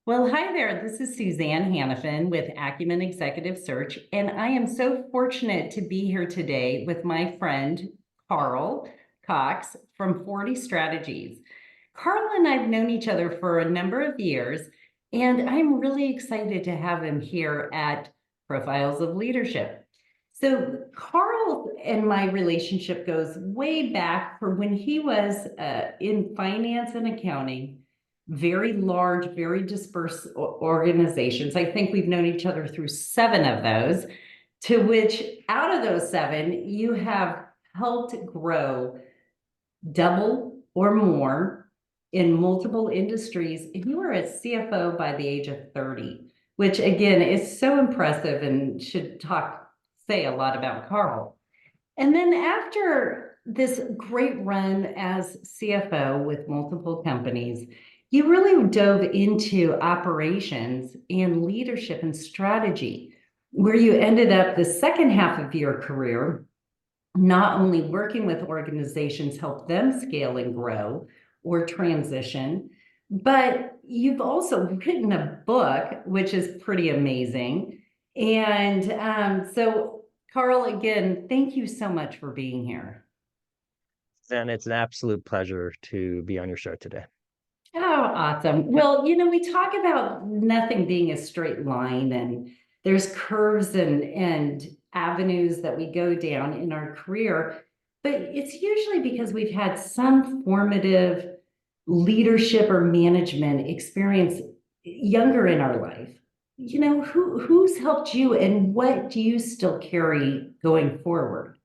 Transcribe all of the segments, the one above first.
Well, hi there. This is Suzanne Hannafin with Acumen Executive Search, and I am so fortunate to be here today with my friend Carl Cox from 40 Strategies. Carl and I've known each other for a number of years, and I'm really excited to have him here at Profiles of Leadership. So, Carl and my relationship goes way back for when he was in finance and accounting, very large, very dispersed organizations. I think we've known each other through seven of those, to which out of those seven, you have helped grow double or more in multiple industries. And you were a CFO by the age of 30, which again is so impressive and should say a lot about Carl. And then after this great run as CFO with multiple companies, you really dove into operations and leadership and strategy, where you ended up the second half of your career not only working with organizations, help them scale and grow or transition, but you've also written a book, which is pretty amazing. And so, Carl, again, thank you so much for being here. And it's an absolute pleasure to be on your show today. Oh, awesome. Well, we talk about nothing being a straight line, and there's curves and avenues that we go down in our career, but it's usually because we've had some formative leadership or management experience younger in our life. Who's helped you and what do you still carry going forward?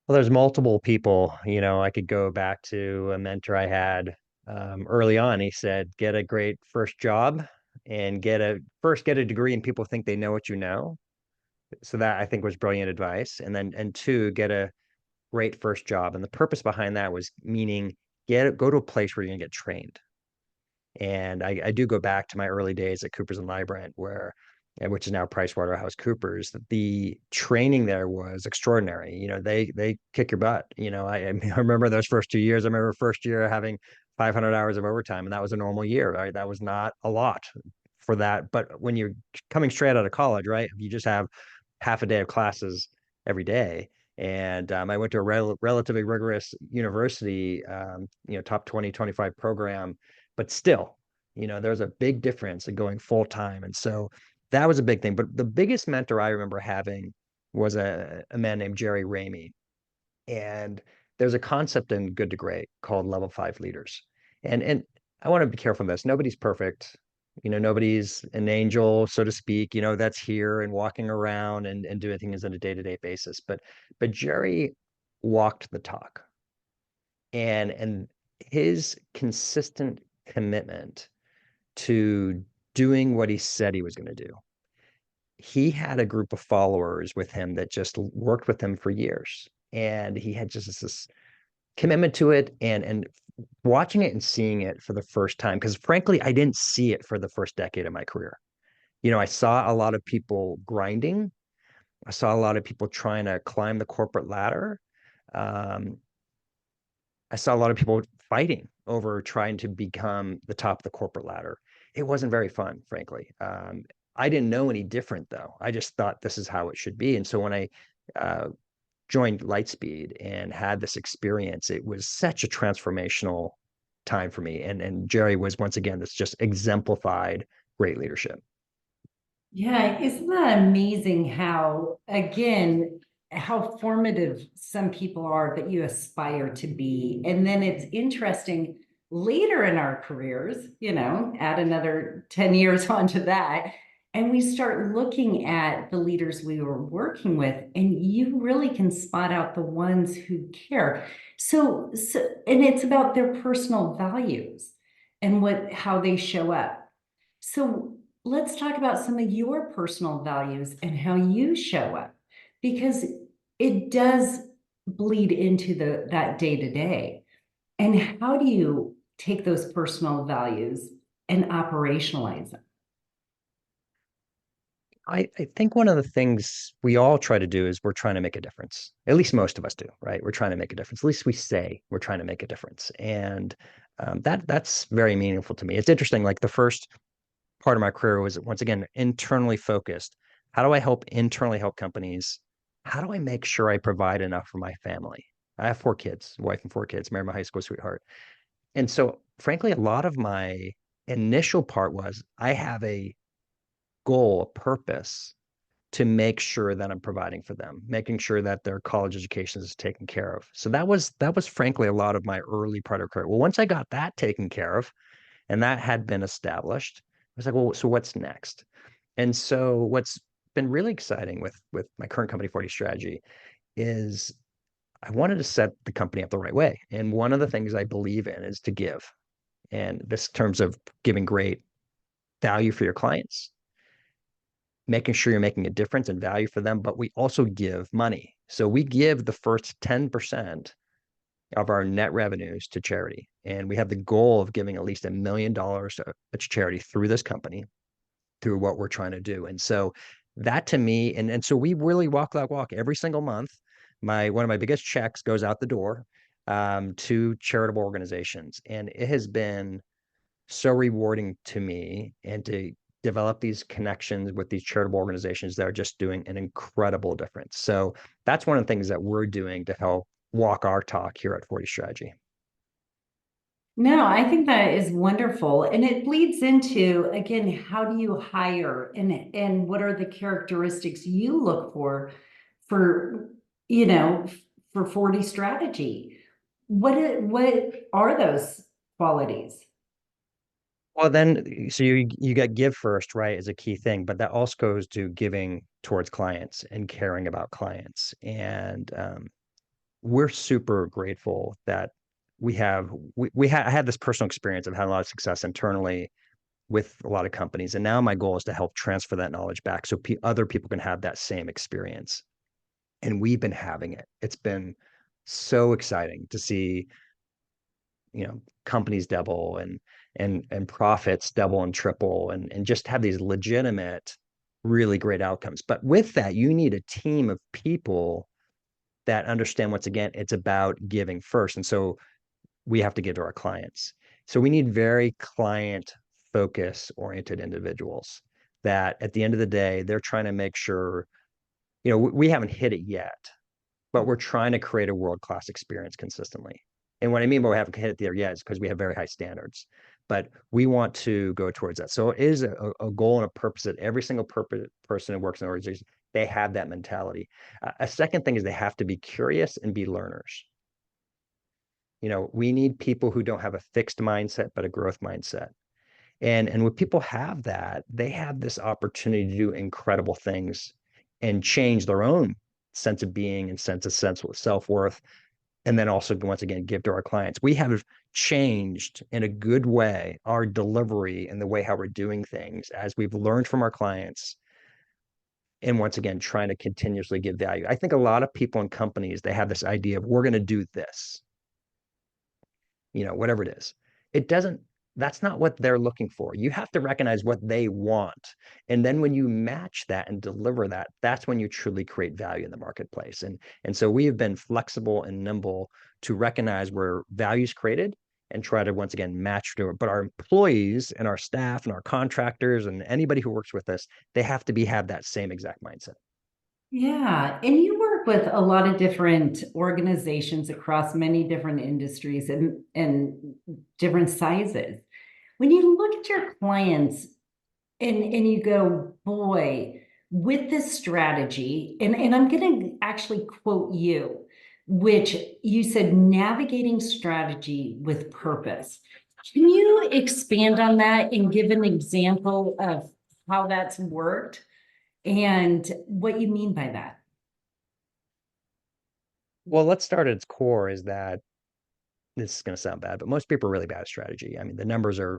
Well, there's multiple people, I could go back to a mentor I had early on. He said, get a great first job and get a degree and people think they know what you know. So that I think was brilliant advice. And two, get a great first job. And the purpose behind that was meaning go to a place where you're gonna get trained. And I do go back to my early days at Coopers and Lybrand, which is now PricewaterhouseCoopers. The training there was extraordinary. They kick your butt. I remember those first 2 years. I remember first year having 500 hours of overtime, and that was a normal year. Right, that was not a lot for that. But when you're coming straight out of college, right, you just have half a day of classes every day. And I went to a relatively rigorous university, top 20, 25 program, but still, there's a big difference in going full time. And so that was a big thing. But the biggest mentor I remember having was a man named Jerry Ramey. And there's a concept in Good to Great called level five leaders. And I want to be careful in this. Nobody's perfect. Nobody's an angel, so to speak, that's here and walking around and doing things on a day-to-day basis. But Jerry walked the talk. And his consistent commitment to doing what he said he was going to do. He had a group of followers with him that just worked with him for years. And he had just this commitment to it and watching it and seeing it for the first time. Because frankly, I didn't see it for the first decade of my career. I saw a lot of people grinding. I saw a lot of people trying to climb the corporate ladder. Um, I saw a lot of people fighting over trying to become the top of the corporate ladder. It wasn't very fun, frankly. I didn't know any different though. I just thought this is how it should be. And so when I uh, joined Lightspeed and had this experience, it was such a transformational time for me. And Jerry was once again this just exemplified great leadership. Yeah, isn't that amazing how, again, how formative some people are that you aspire to be? And then it's interesting later in our careers, add another 10 years onto that, and we start looking at the leaders we were working with, and you really can spot out the ones who care. And it's about their personal values and how they show up. So let's talk about some of your personal values and how you show up, because it does bleed into that day to day. And how do you take those personal values and operationalize them? I think one of the things we all try to do is we're trying to make a difference. At least most of us do, right? We're trying to make a difference. At least we say we're trying to make a difference. And That's very meaningful to me. It's interesting. Like the first part of my career was once again internally focused. How do I internally help companies? How do I make sure I provide enough for my family? I have 4 kids, wife and 4 kids, married my high school sweetheart. And so, frankly, a lot of my initial part was I have a goal, a purpose to make sure that I'm providing for them, making sure that their college education is taken care of. So that was frankly a lot of my early part of career. Well, once I got that taken care of and that had been established, I was like, well, so what's next? And so what's been really exciting with my current company, 40 Strategy, is I wanted to set the company up the right way. And one of the things I believe in is to give. And this terms of giving great value for your clients, making sure you're making a difference and value for them, but we also give money. So we give the first 10% of our net revenues to charity. And we have the goal of giving at least $1 million to charity through this company, through what we're trying to do. And so that to me, and so we really walk that walk every single month. One of my biggest checks goes out the door to charitable organizations. And it has been so rewarding to me and to develop these connections with these charitable organizations that are just doing an incredible difference. So that's one of the things that we're doing to help walk our talk here at 40 Strategy. No, I think that is wonderful. And it bleeds into, again, how do you hire and what are the characteristics you look for, you know, for 40 strategy? What are those qualities? Well, then, so you got give first, right, is a key thing, but that also goes to giving towards clients and caring about clients. And we're super grateful that I had this personal experience of having a lot of success internally with a lot of companies, and now my goal is to help transfer that knowledge back so other people can have that same experience. And we've been having it. It's been so exciting to see, companies double and profits double and triple and just have these legitimate, really great outcomes. But with that, you need a team of people that understand, once again, it's about giving first. And so we have to give to our clients. So we need very client focus oriented individuals that at the end of the day, they're trying to make sure, we haven't hit it yet, but we're trying to create a world-class experience consistently. And what I mean by we haven't hit it there yet is because we have very high standards, but we want to go towards that. So it is a goal and a purpose that every single person who works in an organization, they have that mentality. A second thing is they have to be curious and be learners. We need people who don't have a fixed mindset, but a growth mindset. And when people have that, they have this opportunity to do incredible things and change their own sense of being and sense of self-worth. And then also, once again, give to our clients. We have changed in a good way our delivery and the way how we're doing things as we've learned from our clients. And once again, trying to continuously give value. I think a lot of people in companies, they have this idea of we're going to do this, whatever it is. It doesn't, that's not what they're looking for. You have to recognize what they want. And then when you match that and deliver that, that's when you truly create value in the marketplace. And so we have been flexible and nimble to recognize where value is created and try to once again match to it. But our employees and our staff and our contractors and anybody who works with us, they have to have that same exact mindset. Yeah, and you work with a lot of different organizations across many different industries and different sizes. When you look at your clients and you go, boy, with this strategy, and I'm going to actually quote you, which you said navigating strategy with purpose. Can you expand on that and give an example of how that's worked and what you mean by that? Well, let's start at its core is that this is going to sound bad, but most people are really bad at strategy. I mean, the numbers are,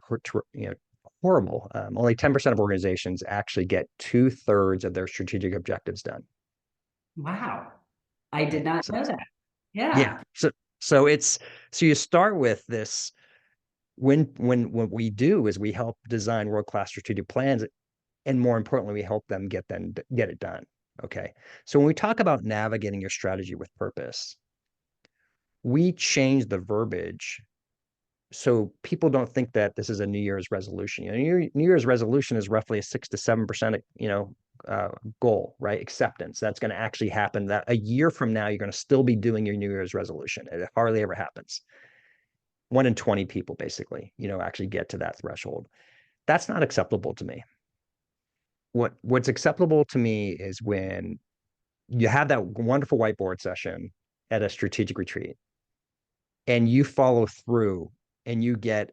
horrible. Only 10% of organizations actually get 2/3 of their strategic objectives done. Wow, I did Right. not So know that. yeah. Yeah. So you start with this when what we do is we help design world-class strategic plans, and more importantly, we help them get it done. Okay. So when we talk about navigating your strategy with purpose, we change the verbiage So people don't think that this is a New Year's resolution. You know, New Year's resolution is roughly a 6 to 7%, goal, right? Acceptance. That's going to actually happen. That a year from now, you're going to still be doing your New Year's resolution. It hardly ever happens. 1 in 20 people, basically, actually get to that threshold. That's not acceptable to me. What's acceptable to me is when you have that wonderful whiteboard session at a strategic retreat and you follow through and you get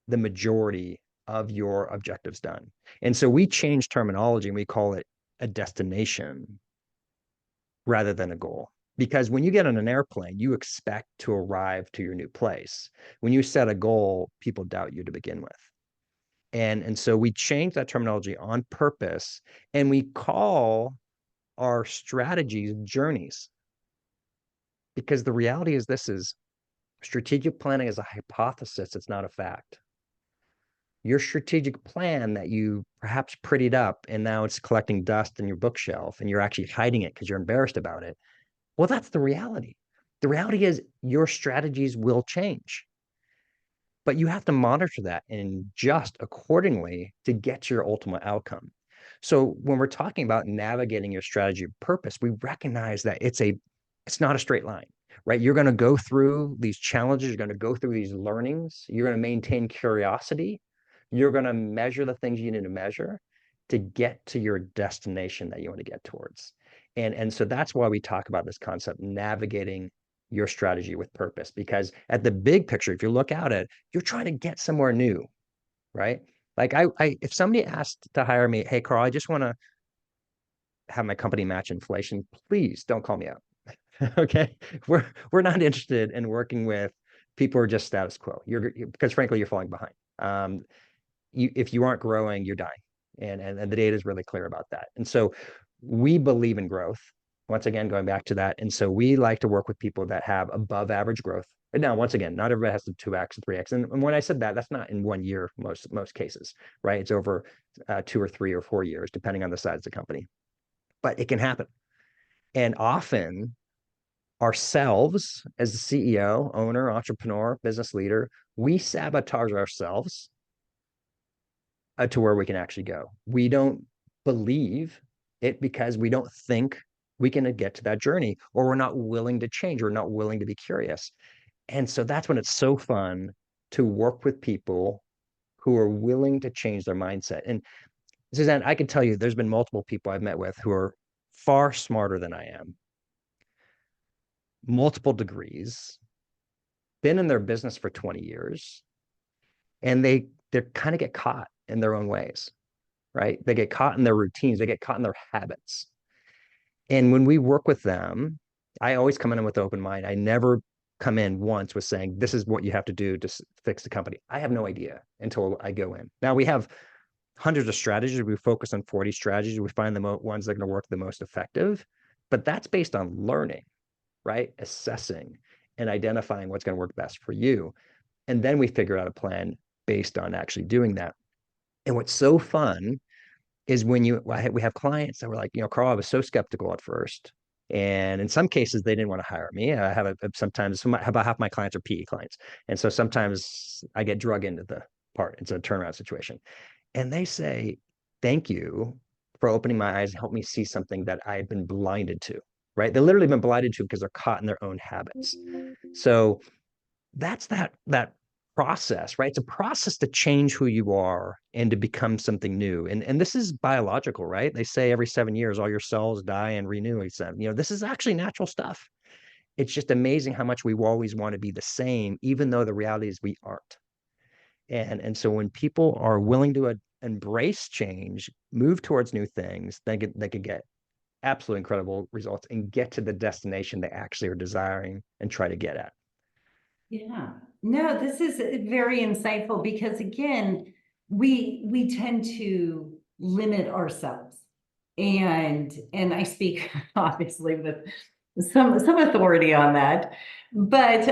the majority of your objectives done. And so we change terminology and we call it a destination rather than a goal. Because when you get on an airplane, you expect to arrive to your new place. When you set a goal, people doubt you to begin with. And so we change that terminology on purpose and we call our strategies journeys. Because the reality is this is strategic planning is a hypothesis, it's not a fact. Your strategic plan that you perhaps prettied up and now it's collecting dust in your bookshelf and you're actually hiding it because you're embarrassed about it. Well, that's the reality. The reality is your strategies will change, but you have to monitor that and adjust accordingly to get your ultimate outcome. So when we're talking about navigating your strategy of purpose, we recognize that it's not a straight line, right? You're going to go through these challenges, you're going to go through these learnings, you're going to maintain curiosity, you're going to measure the things you need to measure to get to your destination that you want to get towards. And so that's why we talk about this concept, navigating your strategy with purpose, because at the big picture, if you look out at, you're trying to get somewhere new, right? Like if somebody asked to hire me, hey, Carl, I just want to have my company match inflation, please don't call me out. Okay. We're not interested in working with people who are just status quo. Because frankly, you're falling behind. If you aren't growing, you're dying. And the data is really clear about that. And so we believe in growth. Once again, going back to that. And so we like to work with people that have above average growth. And now, once again, not everybody has to 2x and 3x. And when I said that, that's not in 1 year, most cases, right? It's over 2 or 3 or 4 years, depending on the size of the company. But it can happen. And often ourselves as the CEO, owner, entrepreneur, business leader, we sabotage ourselves to where we can actually go. We don't believe it because we don't think we can get to that journey, or we're not willing to change. We're not willing to be curious. And so that's when it's so fun to work with people who are willing to change their mindset. And Suzanne, I can tell you there's been multiple people I've met with who are far smarter than I am, multiple degrees, been in their business for 20 years, and they kind of get caught in their own ways, right? They get caught in their routines, they get caught in their habits. And when we work with them, I always come in with an open mind. I never come in once with saying, this is what you have to do to fix the company. I have no idea until I go in. Now we have hundreds of strategies. We focus on 40 strategies. We find the ones that are going to work the most effective, but that's based on learning, right? Assessing and identifying what's going to work best for you. And then we figure out a plan based on actually doing that. And what's so fun is when we have clients that were like, Carl, I was so skeptical at first. And in some cases, they didn't want to hire me. I have sometimes about half my clients are PE clients. And so sometimes I get drug into the part. It's a turnaround situation. And they say, thank you for opening my eyes and help me see something that I had been blinded to, right? They've literally been blinded to because they're caught in their own habits. So that's that process, right? It's a process to change who you are and to become something new. And this is biological, right? They say every 7 years, all your cells die and renew. This is actually natural stuff. It's just amazing how much we always want to be the same, even though the reality is we aren't. And so when people are willing to embrace change, move towards new things, they could get absolutely incredible results and get to the destination they actually are desiring and try to get at. Yeah, no, this is very insightful because again, we tend to limit ourselves. And I speak obviously with some authority on that. But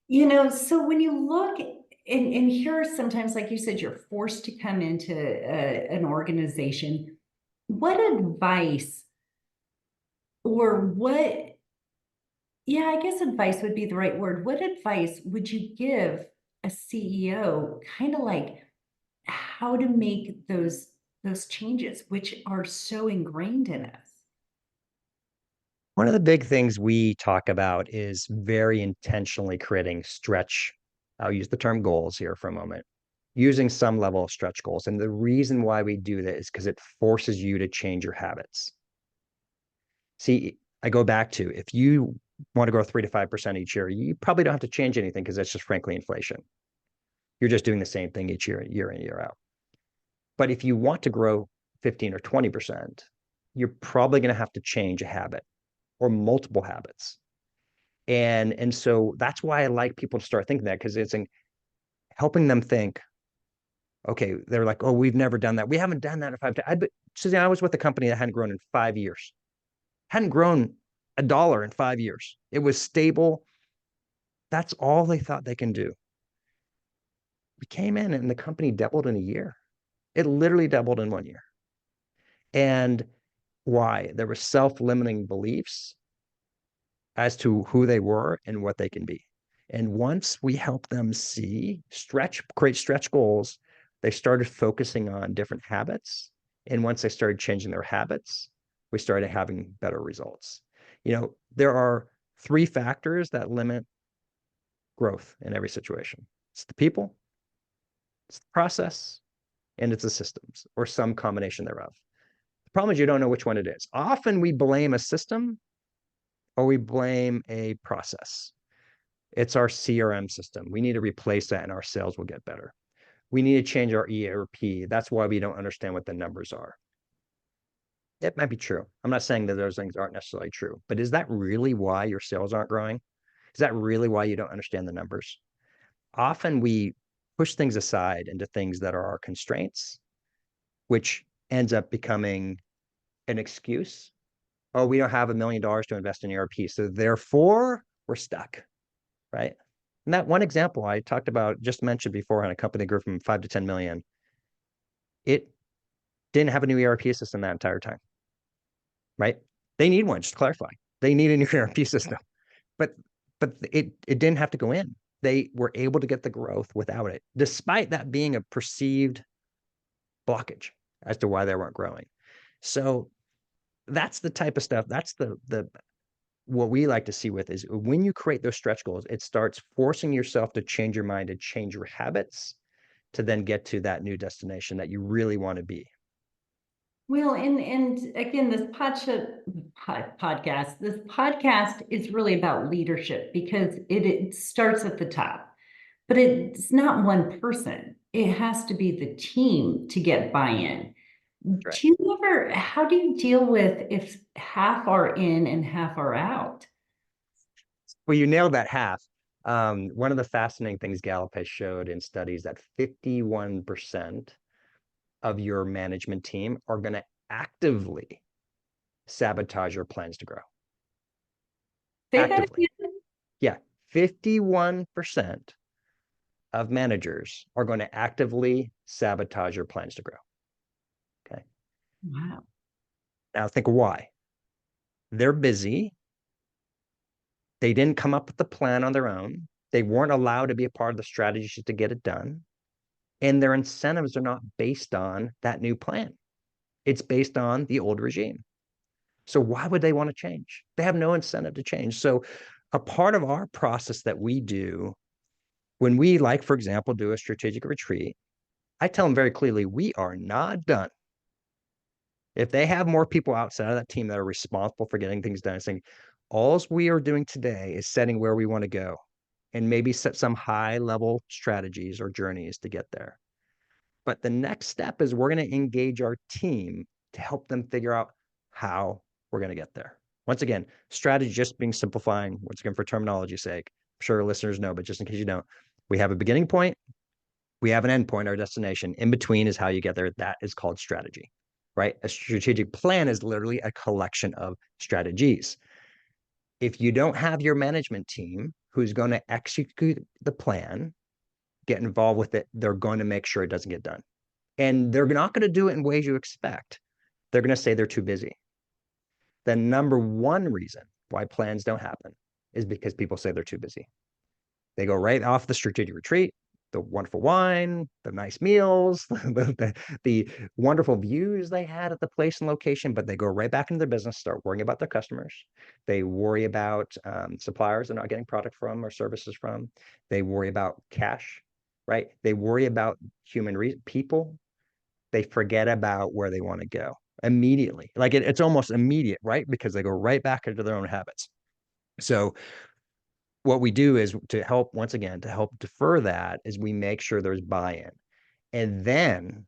so when you look and here sometimes, like you said, you're forced to come into an organization. What advice or what Yeah, I guess advice would be the right word. What advice would you give a CEO, kind of like how to make those changes, which are so ingrained in us? One of the big things we talk about is very intentionally creating stretch. I'll use the term goals here for a moment, using some level of stretch goals. And the reason why we do that is because it forces you to change your habits. See, I go back to if you want to grow 3 to 5% each year, you probably don't have to change anything because that's just frankly inflation. You're just doing the same thing each year, year in, year out. But if you want to grow 15 or 20%, you're probably going to have to change a habit or multiple habits. And so that's why I like people to start thinking that because it's in helping them think, okay, they're like, oh, we've never done that. We haven't done that in 5 times. Suzanne, I was with a company that hadn't grown in 5 years, hadn't grown a dollar in 5 years. It was stable. That's all they thought they can do. We came in and the company doubled in a year. It literally doubled in 1 year. And why? There were self-limiting beliefs as to who they were and what they can be. And once we help them see, create stretch goals, they started focusing on different habits. And once they started changing their habits, we started having better results. There are 3 factors that limit growth in every situation. It's the people, it's the process, and it's the systems, or some combination thereof. The problem is you don't know which one it is. Often we blame a system or we blame a process. It's our CRM system. We need to replace that and our sales will get better. We need to change our ERP. That's why we don't understand what the numbers are. It might be true. I'm not saying that those things aren't necessarily true, but is that really why your sales aren't growing? Is that really why you don't understand the numbers? Often we push things aside into things that are our constraints, which ends up becoming an excuse. Oh, we don't have $1 million to invest in ERP. So therefore, we're stuck, right? And that one example I talked about, just mentioned before, on a company that grew from 5 to 10 million, it didn't have a new ERP system that entire time, right? They need one, just to clarify. They need a new ERP system, but it didn't have to go in. They were able to get the growth without it, despite that being a perceived blockage as to why they weren't growing. So that's the type of stuff. That's the what we like to see with is when you create those stretch goals, it starts forcing yourself to change your mind and change your habits to then get to that new destination that you really want to be. Well, and again, this podcast is really about leadership because it starts at the top, but it's not one person. It has to be the team to get buy-in. Right. How do you deal with if half are in and half are out? Well, you nailed that half. One of the fascinating things Gallup has showed in studies that 51% of your management team are going to actively sabotage your plans to grow. Say that Actively. again. Yeah. 51% of managers are going to actively sabotage your plans to grow. Okay. Wow. Now think why. They're busy. They didn't come up with the plan on their own. They weren't allowed to be a part of the strategy to get it done. And their incentives are not based on that new plan. It's based on the old regime. So why would they want to change? They have no incentive to change. So a part of our process that we do when we, like, for example, do a strategic retreat, I tell them very clearly, we are not done. If they have more people outside of that team that are responsible for getting things done, saying, all we are doing today is setting where we want to go and maybe set some high level strategies or journeys to get there. But the next step is we're going to engage our team to help them figure out how we're going to get there. Once again, strategy just being simplifying, once again, for terminology's sake. I'm sure listeners know, but just in case you don't, we have a beginning point, we have an end point, our destination. In between is how you get there. That is called strategy, right? A strategic plan is literally a collection of strategies. If you don't have your management team who's going to execute the plan, get involved with it, they're going to make sure it doesn't get done. And they're not going to do it in ways you expect. They're going to say they're too busy. The number one reason why plans don't happen is because people say they're too busy. They go right off the strategic retreat, the wonderful wine, the nice meals, the wonderful views they had at the place and location, but they go right back into their business, start worrying about their customers. They worry about suppliers they're not getting product from or services from. They worry about cash, right? They worry about people. They forget about where they want to go immediately. Like it's almost immediate, right? Because they go right back into their own habits. So what we do is to help, once again, to help defer that is we make sure there's buy-in. And then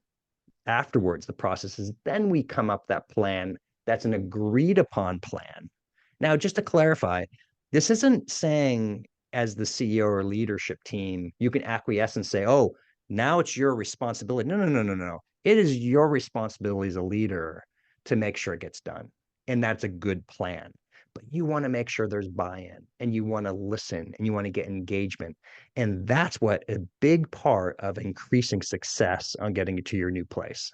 afterwards, the process is then we come up that plan that's an agreed upon plan. Now, just to clarify, this isn't saying as the CEO or leadership team, you can acquiesce and say, oh, now it's your responsibility. No, no, no, no, no. It is your responsibility as a leader to make sure it gets done. And that's a good plan. But you want to make sure there's buy-in and you want to listen and you want to get engagement. And that's what a big part of increasing success on getting to your new place.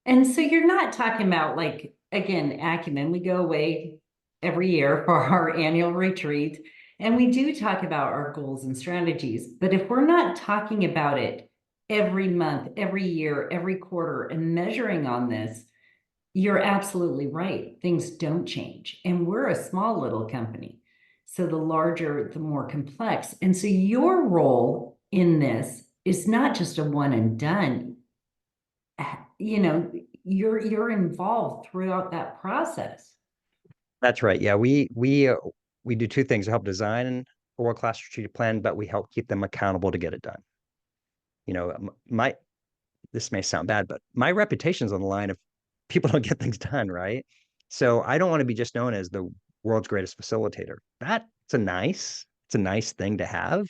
And so you're not talking about like, again, acumen. We go away every year for our annual retreat, and we do talk about our goals and strategies. But if we're not talking about it every month, every year, every quarter, and measuring on this, you're absolutely right. Things don't change. And we're a small little company. So the larger, the more complex. And so your role in this is not just a one and done. You know, you're involved throughout that process. That's right. Yeah, we do two things: to help design a world-class strategic plan, but we help keep them accountable to get it done. You know, my this may sound bad, but my reputation's on the line if people don't get things done, right? So I don't want to be just known as the world's greatest facilitator. It's a nice thing to have.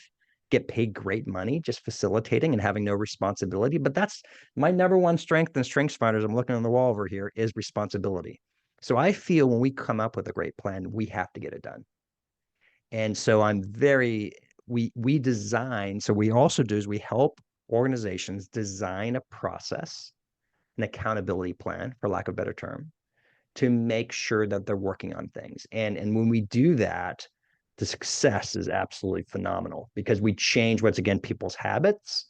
Get paid great money just facilitating and having no responsibility. But that's my number one strength in Strengths Finders. I'm looking on the wall over here is responsibility. So I feel when we come up with a great plan, we have to get it done. And so we design, so we also do is we help organizations design a process, an accountability plan, for lack of a better term, to make sure that they're working on things. And when we do that, the success is absolutely phenomenal because we change, once again, people's habits.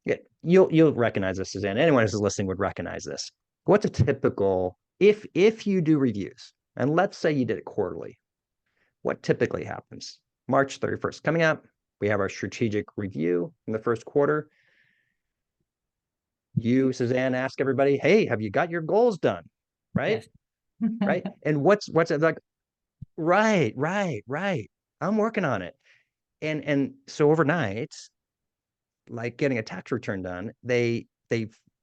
Yeah, you'll recognize this, Suzanne. Anyone who's listening would recognize this. What's a typical, if you do reviews, and let's say you did it quarterly, what typically happens? March 31st coming up, we have our strategic review in the first quarter. You, Suzanne, ask everybody, hey, have you got your goals done? Right? Yes. Right. And what's it like? Right. I'm working on it. And so overnight, like getting a tax return done, they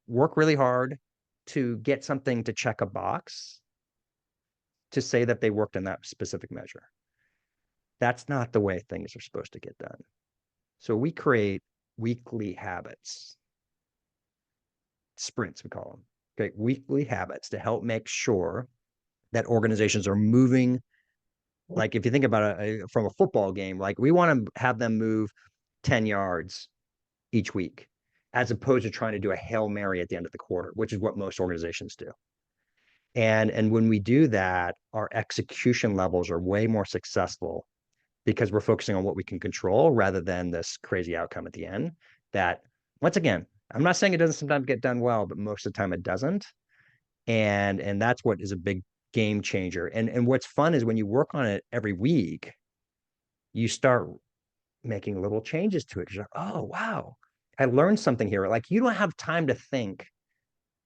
work really hard to get something to check a box to say that they worked on that specific measure. That's not the way things are supposed to get done. So we create weekly habits, sprints, we call them. Okay, weekly habits to help make sure that organizations are moving. Like if you think about it from a football game, like we want to have them move 10 yards each week, as opposed to trying to do a Hail Mary at the end of the quarter, which is what most organizations do. And when we do that, our execution levels are way more successful because we're focusing on what we can control rather than this crazy outcome at the end. That, once again, I'm not saying it doesn't sometimes get done well, but most of the time it doesn't. And that's what is a big game changer. And what's fun is when you work on it every week, you start making little changes to it. You're like, oh wow, I learned something here. Like you don't have time to think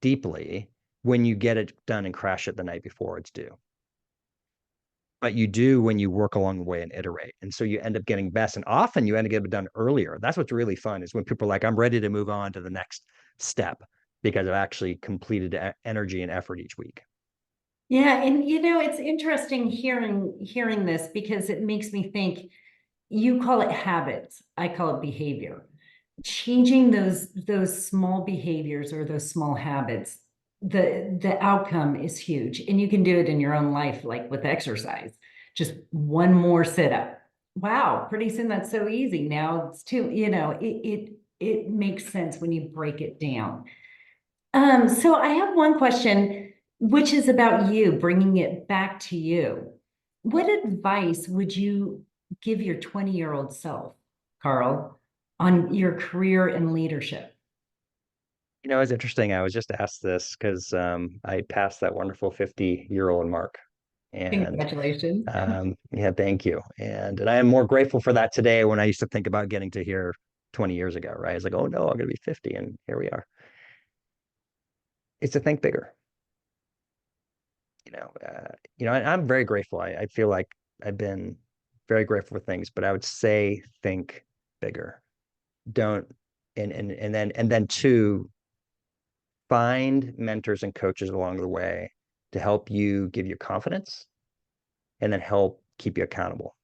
deeply when you get it done and crash it the night before it's due. But you do when you work along the way and iterate. And so you end up getting best. And often you end up getting it done earlier. That's what's really fun is when people are like, I'm ready to move on to the next step because I've actually completed energy and effort each week. Yeah, and you know, it's interesting hearing this because it makes me think you call it habits, I call it behavior. Changing those small behaviors or those small habits, the outcome is huge. And you can do it in your own life, like with exercise. Just one more sit up. Wow, pretty soon that's so easy. Now it's two, you know, it makes sense when you break it down. So I have one question, which is about you, bringing it back to you. What advice would you give your 20-year-old self, Carl, on your career and leadership? You know, it's interesting. I was just asked this because I passed that wonderful 50-year-old mark. And Congratulations. yeah, thank you. And I am more grateful for that today when I used to think about getting to here 20 years ago, right? It's like, oh no, I'm going to be 50, and here we are. It's to think bigger. And I'm very grateful. I feel like I've been very grateful for things, but I would say think bigger. Don't and then two, find mentors and coaches along the way to help you give you confidence and then help keep you accountable.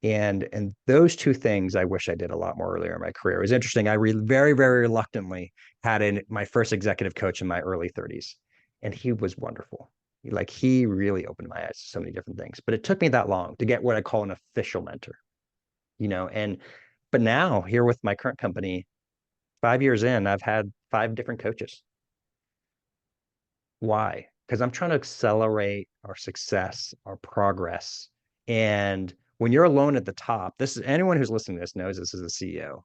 And those two things I wish I did a lot more earlier in my career. It was interesting. Very, very reluctantly had my first executive coach in my early 30s, and he was wonderful. Like he really opened my eyes to so many different things. But it took me that long to get what I call an official mentor, and but now here with my current company, 5 years in, I've had 5 different coaches. Why? Because I'm trying to accelerate our success, our progress. And when you're alone at the top, this is anyone who's listening to this knows this is a CEO.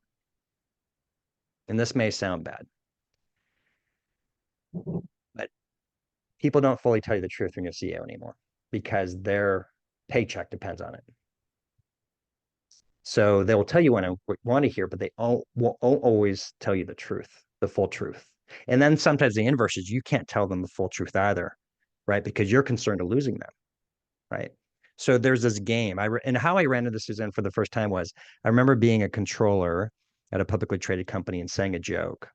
And this may sound bad, but people don't fully tell you the truth when you're a CEO anymore because their paycheck depends on it. So they will tell you what I want to hear, but they won't always tell you the truth, the full truth. And then sometimes the inverse is you can't tell them the full truth either, right? Because you're concerned of losing them. Right. So there's this game. And how I ran into Suzanne for the first time was I remember being a controller at a publicly traded company and saying a joke,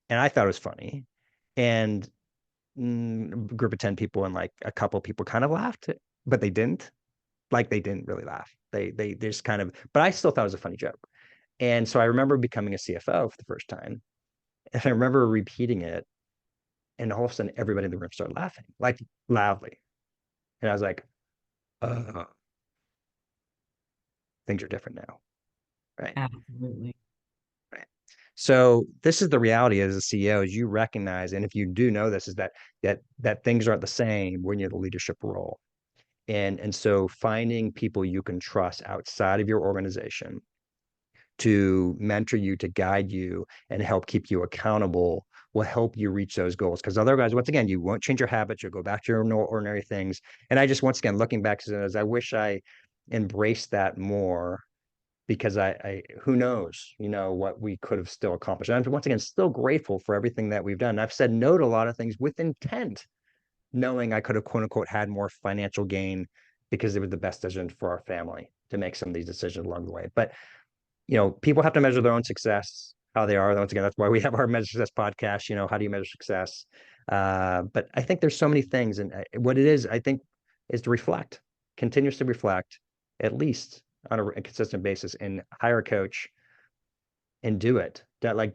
and I thought it was funny. And a group of 10 people and like a couple of people kind of laughed, but they didn't. Like they didn't really laugh. They just kind of, but I still thought it was a funny joke. And so I remember becoming a CFO for the first time, and I remember repeating it, and all of a sudden everybody in the room started laughing, like loudly. And I was like, uh, things are different now. Right. Absolutely. Right. So this is the reality as a CEO, is you recognize, and if you do know this, is that things aren't the same when you're the leadership role. And so finding people you can trust outside of your organization to mentor you, to guide you, and help keep you accountable will help you reach those goals. Because otherwise, once again, you won't change your habits. You'll go back to your ordinary things. And I just, once again, looking back, as I wish I embraced that more because who knows, what we could have still accomplished. And I'm once again still grateful for everything that we've done. I've said no to a lot of things with intent, knowing I could have quote unquote had more financial gain because it was the best decision for our family to make some of these decisions along the way. But people have to measure their own success, how they are. Once again, that's why we have our Measure Success podcast. How do you measure success? But I think there's so many things, and what it is, I think, is to reflect, continuously reflect, at least on a consistent basis, and hire a coach and do it. Don't like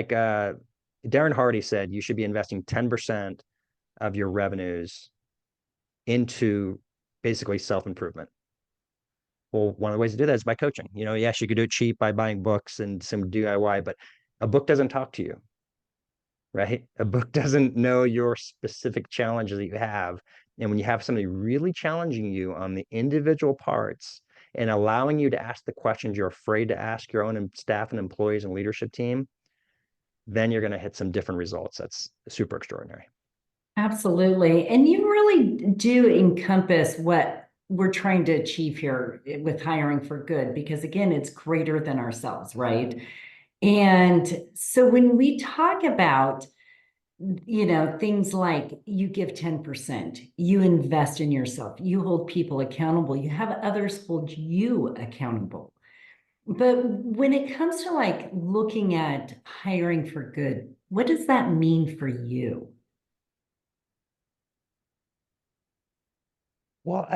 Darren Hardy said, you should be investing 10% of your revenues into basically self-improvement. Well, one of the ways to do that is by coaching. Yes, you could do it cheap by buying books and some DIY, but a book doesn't talk to you, right? A book doesn't know your specific challenges that you have. And when you have somebody really challenging you on the individual parts and allowing you to ask the questions you're afraid to ask your own staff and employees and leadership team, then you're going to hit some different results. That's super extraordinary. Absolutely. And you really do encompass what we're trying to achieve here with hiring for good, because again, it's greater than ourselves, right? And so when we talk about, things like you give 10%, you invest in yourself, you hold people accountable, you have others hold you accountable. But when it comes to like looking at hiring for good, what does that mean for you? Well,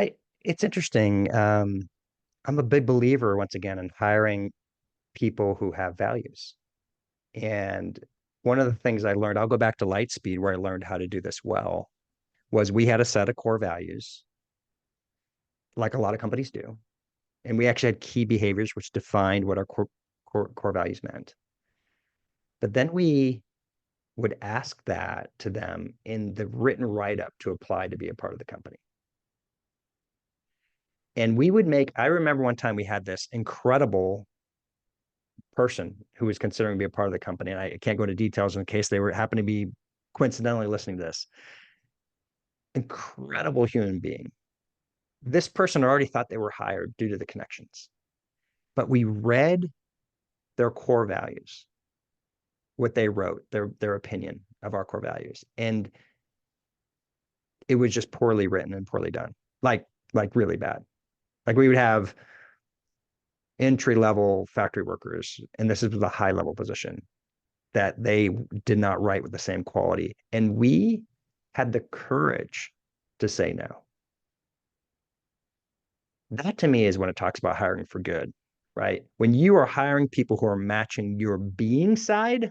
it's interesting. I'm a big believer, once again, in hiring people who have values. And one of the things I learned, I'll go back to Lightspeed, where I learned how to do this well, was we had a set of core values, like a lot of companies do. And we actually had key behaviors which defined what our core values meant. But then we would ask that to them in the written write-up to apply to be a part of the company. And we would make, I remember one time we had this incredible person who was considering to be a part of the company. And I can't go into details in case they were happen to be coincidentally listening to this. Incredible human being. This person already thought they were hired due to the connections, but we read their core values, what they wrote, their opinion of our core values. And it was just poorly written and poorly done. Like really bad. Like we would have entry level factory workers, and this is a high level position that they did not write with the same quality. And we had the courage to say no. That to me is when it talks about hiring for good, right? When you are hiring people who are matching your being side,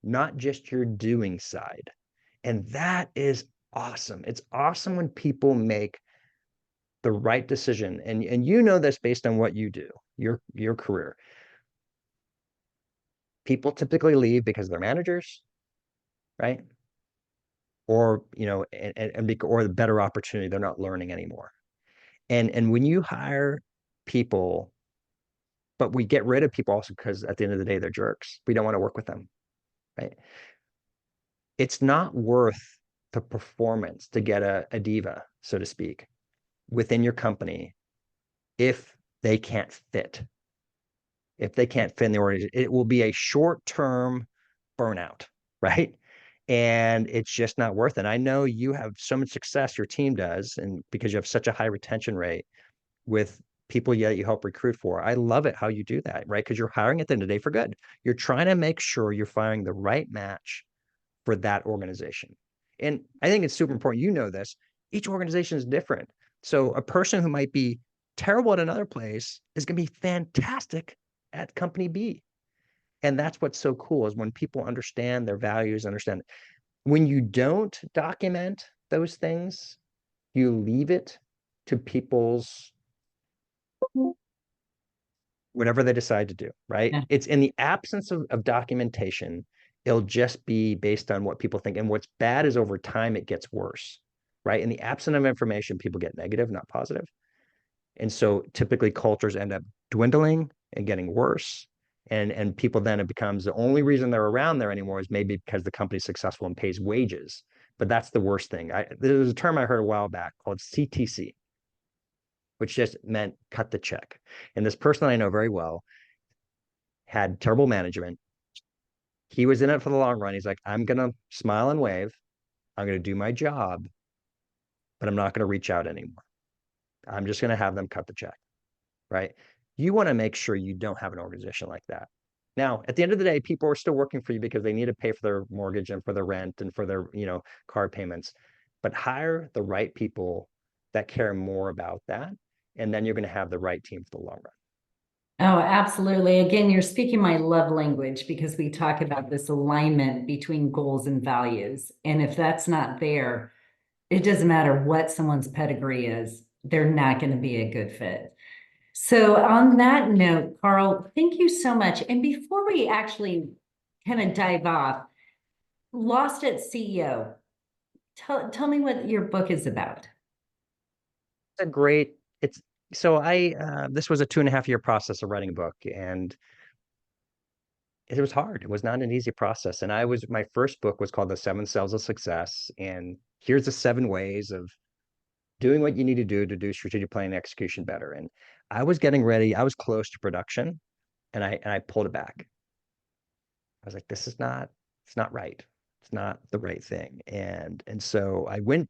not just your doing side. And that is awesome. It's awesome when people make the right decision. And you know this based on what you do, your career. People typically leave because they're managers, right? Or, you know, or the better opportunity, they're not learning anymore. And when you hire people, but we get rid of people also because at the end of the day, they're jerks. We don't want to work with them, right? It's not worth the performance to get a diva, so to speak, within your company if they can't fit. If they can't fit in the organization, it will be a short-term burnout, right? And it's just not worth it. I know you have so much success, your team does, and because you have such a high retention rate with people that you help recruit for. I love it how you do that, right? Because you're hiring at the end of the day for good. You're trying to make sure you're finding the right match for that organization. And I think it's super important. You know this. Each organization is different. So a person who might be terrible at another place is going to be fantastic at company B. And that's what's so cool is when people understand their values, understand when you don't document those things, you leave it to people's whatever they decide to do, right? Yeah. It's in the absence of documentation, it'll just be based on what people think. And what's bad is over time, it gets worse, right? In the absence of information, people get negative, not positive. And so typically cultures end up dwindling and getting worse. And people then it becomes the only reason they're around there anymore is maybe because the company's successful and pays wages. But that's the worst thing. There's a term I heard a while back called CTC, which just meant cut the check. And this person I know very well had terrible management. He was in it for the long run. He's like, I'm going to smile and wave. I'm going to do my job, but I'm not going to reach out anymore. I'm just going to have them cut the check, right? You want to make sure you don't have an organization like that. Now, at the end of the day, people are still working for you because they need to pay for their mortgage and for their rent and for their, car payments. But hire the right people that care more about that, and then you're going to have the right team for the long run. Oh, absolutely. Again, you're speaking my love language because we talk about this alignment between goals and values. And if that's not there, it doesn't matter what someone's pedigree is, they're not going to be a good fit. So on that note, Carl, thank you so much. And before we actually kind of dive off, Lost at CEO, tell me what your book is about. A great, it's so I this was a 2.5 year process of writing a book, and it was hard. It was not an easy process. And my first book was called The 7 Cells of Success. And here's the 7 ways of doing what you need to do strategic planning and execution better. And I was getting ready, I was close to production, and I pulled it back. I was like, it's not right. It's not the right thing. And so I went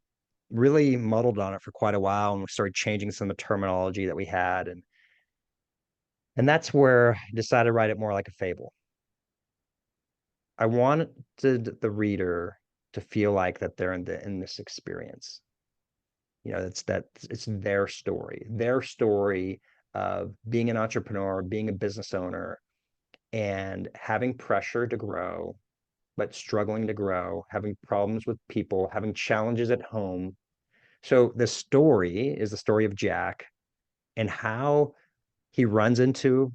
really muddled on it for quite a while and we started changing some of the terminology that we had. And that's where I decided to write it more like a fable. I wanted the reader to feel like that they're in this experience. It's their story of being an entrepreneur, being a business owner, and having pressure to grow, but struggling to grow, having problems with people, having challenges at home. So the story is the story of Jack and how he runs into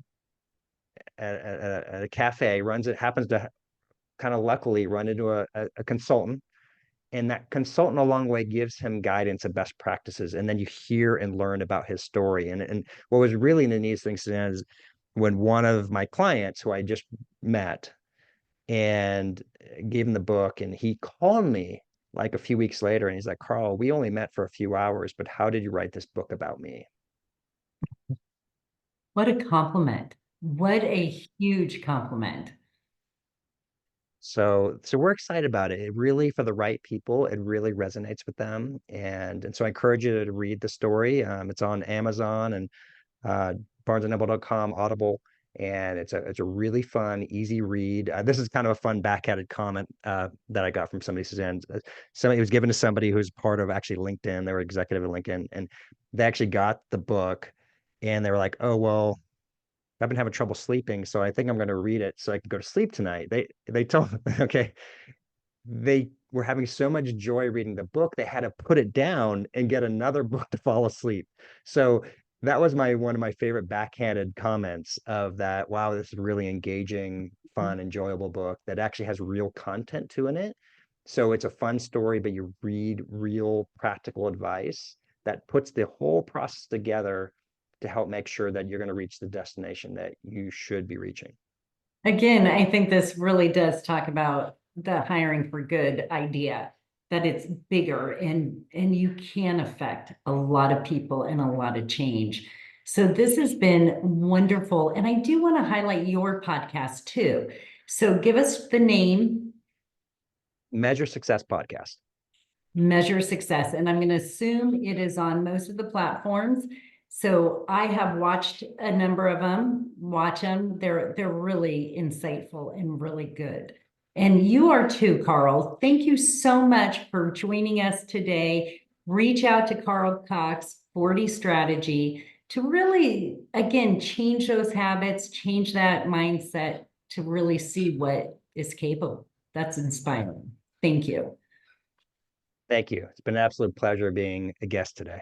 a cafe, happens to kind of luckily run into a consultant And that consultant along the way gives him guidance and best practices. And then you hear and learn about his story. And what was really the neatest thing is when one of my clients who I just met and gave him the book, and he called me like a few weeks later and he's like, Carl, we only met for a few hours, but how did you write this book about me? What a compliment. What a huge compliment. So we're excited about it. It really, for the right people, it really resonates with them. And so I encourage you to read the story. It's on Amazon and uh, BarnesandNoble.com, Audible, and it's a really fun, easy read. This is kind of a fun backhanded comment that I got from somebody, Suzanne. Somebody was given to somebody who's part of actually LinkedIn. They were executive at LinkedIn, and they actually got the book, and they were like, "Oh well, I've been having trouble sleeping, so I think I'm going to read it so I can go to sleep tonight." They told okay, they were having so much joy reading the book, they had to put it down and get another book to fall asleep. So that was my one of my favorite backhanded comments of that. Wow, this is really engaging, fun, enjoyable book that actually has real content to in it. So it's a fun story, but you read real practical advice that puts the whole process together to help make sure that you're going to reach the destination that you should be reaching. Again, I think this really does talk about the hiring for good idea, that it's bigger and you can affect a lot of people and a lot of change. So this has been wonderful. And I do want to highlight your podcast too. So give us the name, Measure Success Podcast. Measure Success. And I'm going to assume it is on most of the platforms. So I have watched a number of them, watch them. They're really insightful and really good. And you are too, Carl. Thank you so much for joining us today. Reach out to Carl Cox, 40 Strategy, to really, again, change those habits, change that mindset to really see what is capable. That's inspiring. Thank you. Thank you. It's been an absolute pleasure being a guest today.